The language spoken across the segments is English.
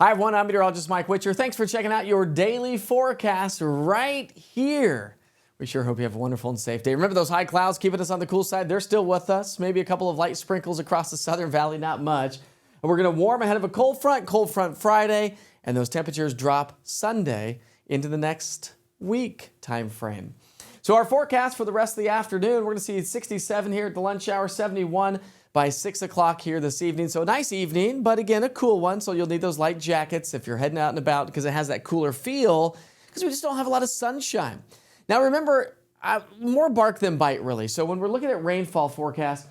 Hi, everyone. I'm meteorologist Mike Witcher. Thanks for checking out your daily forecast right here. We sure hope you have a wonderful and safe day. Remember those high clouds keeping us on the cool side? They're still with us. Maybe a couple of light sprinkles across the southern valley, not much. And we're going to warm ahead of a cold front Friday, and those temperatures drop Sunday into the next week time frame. So our forecast for the rest of the afternoon, we're going to see 67 here at the lunch hour, 71 by 6 o'clock here this evening. So a nice evening, but again, a cool one. So you'll need those light jackets if you're heading out and about because it has that cooler feel because we just don't have a lot of sunshine. Now remember, more bark than bite really. So when we're looking at rainfall forecast,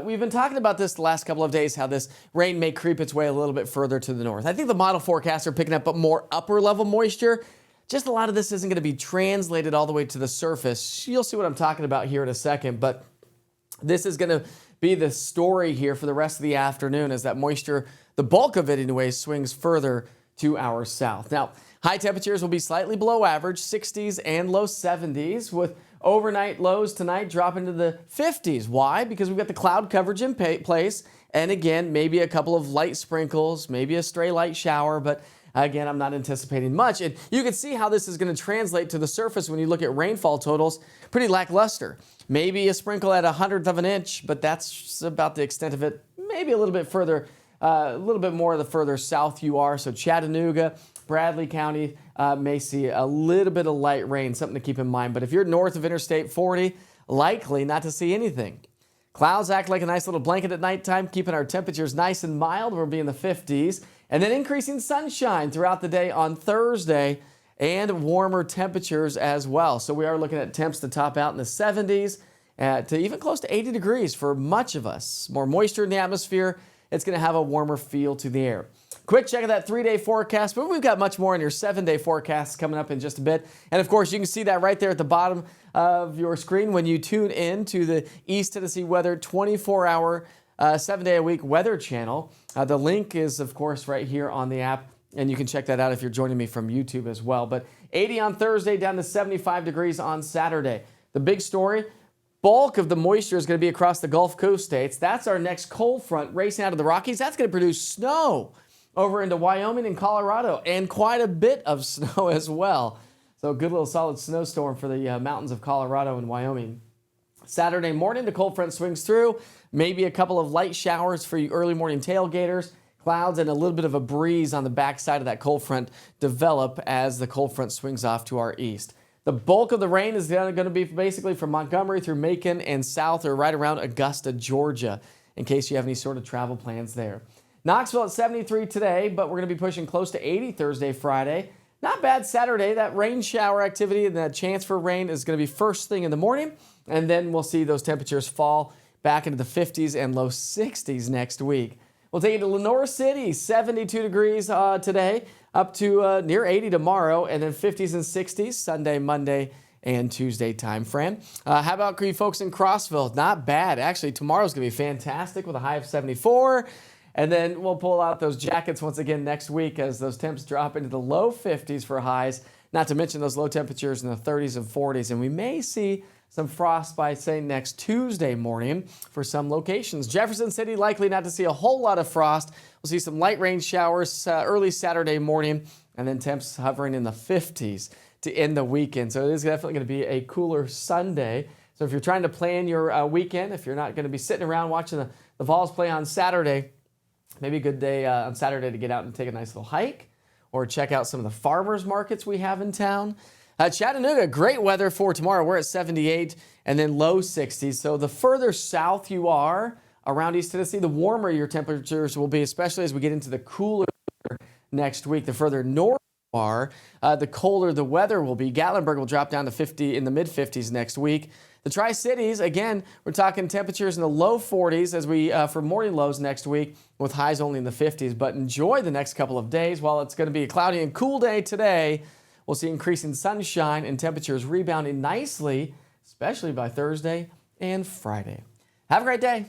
we've been talking about this the last couple of days, how this rain may creep its way a little bit further to the north. I think the model forecasts are picking up more upper level moisture. Just a lot of this isn't going to be translated all the way to the surface. You'll see what I'm talking about here in a second, but this is going to be the story here for the rest of the afternoon as that moisture, the bulk of it anyway, swings further to our south. Now, high temperatures will be slightly below average, 60s and low 70s, with overnight lows tonight dropping to the 50s. Why? Because we've got the cloud coverage in place, and again, maybe a couple of light sprinkles, maybe a stray light shower, but again, I'm not anticipating much. And you can see how this is going to translate to the surface when you look at rainfall totals. Pretty lackluster. Maybe a sprinkle at 1/100 of an inch, but that's about the extent of it. Maybe a little bit further, a little bit more the further south you are. So Chattanooga, Bradley County may see a little bit of light rain, something to keep in mind. But if you're north of Interstate 40, likely not to see anything. Clouds act like a nice little blanket at nighttime, keeping our temperatures nice and mild. We'll be in the 50s. And then increasing sunshine throughout the day on Thursday and warmer temperatures as well. So we are looking at temps to top out in the 70s to even close to 80 degrees for much of us. More moisture in the atmosphere. It's going to have a warmer feel to the air. Quick check of that 3-day forecast, but we've got much more in your 7-day forecast coming up in just a bit. And of course, you can see that right there at the bottom of your screen when you tune in to the East Tennessee Weather 24-hour 7-day-a-week weather channel. The link is, of course, right here on the app, and you can check that out if you're joining me from YouTube as well. But 80 on Thursday, down to 75 degrees on Saturday. The big story, bulk of the moisture is going to be across the Gulf Coast states. That's our next cold front racing out of the Rockies. That's going to produce snow over into Wyoming and Colorado, and quite a bit of snow as well. So a good little solid snowstorm for the mountains of Colorado and Wyoming. Saturday morning, the cold front swings through. Maybe a couple of light showers for you early morning tailgaters. Clouds and a little bit of a breeze on the backside of that cold front develop as the cold front swings off to our east. The bulk of the rain is going to be basically from Montgomery through Macon and south or right around Augusta, Georgia, in case you have any sort of travel plans there. Knoxville at 73 today, but we're going to be pushing close to 80 Thursday, Friday. Not bad Saturday. That rain shower activity and that chance for rain is going to be first thing in the morning, and then we'll see those temperatures fall back into the 50s and low 60s next week. We'll take you to Lenoir City, 72 degrees today, up to near 80 tomorrow, and then 50s and 60s Sunday, Monday, and Tuesday time frame. How about you folks in Crossville? Not bad. Actually, tomorrow's going to be fantastic with a high of 74. And then we'll pull out those jackets once again next week as those temps drop into the low 50s for highs, not to mention those low temperatures in the 30s and 40s. And we may see some frost by, say, next Tuesday morning for some locations. Jefferson City, likely not to see a whole lot of frost. We'll see some light rain showers early Saturday morning, and then temps hovering in the 50s to end the weekend. So it is definitely going to be a cooler Sunday. So if you're trying to plan your weekend, if you're not going to be sitting around watching the Vols play on Saturday, maybe a good day on Saturday to get out and take a nice little hike or check out some of the farmers markets we have in town. Chattanooga, great weather for tomorrow. We're at 78 and then low 60s. So the further south you are around East Tennessee, the warmer your temperatures will be, especially as we get into the cooler next week. The further north you are, the colder the weather will be. Gatlinburg will drop down to 50 in the mid 50s next week. The Tri-Cities, again, we're talking temperatures in the low 40s as we for morning lows next week with highs only in the 50s. But enjoy the next couple of days. While it's going to be a cloudy and cool day today, we'll see increasing sunshine and temperatures rebounding nicely, especially by Thursday and Friday. Have a great day.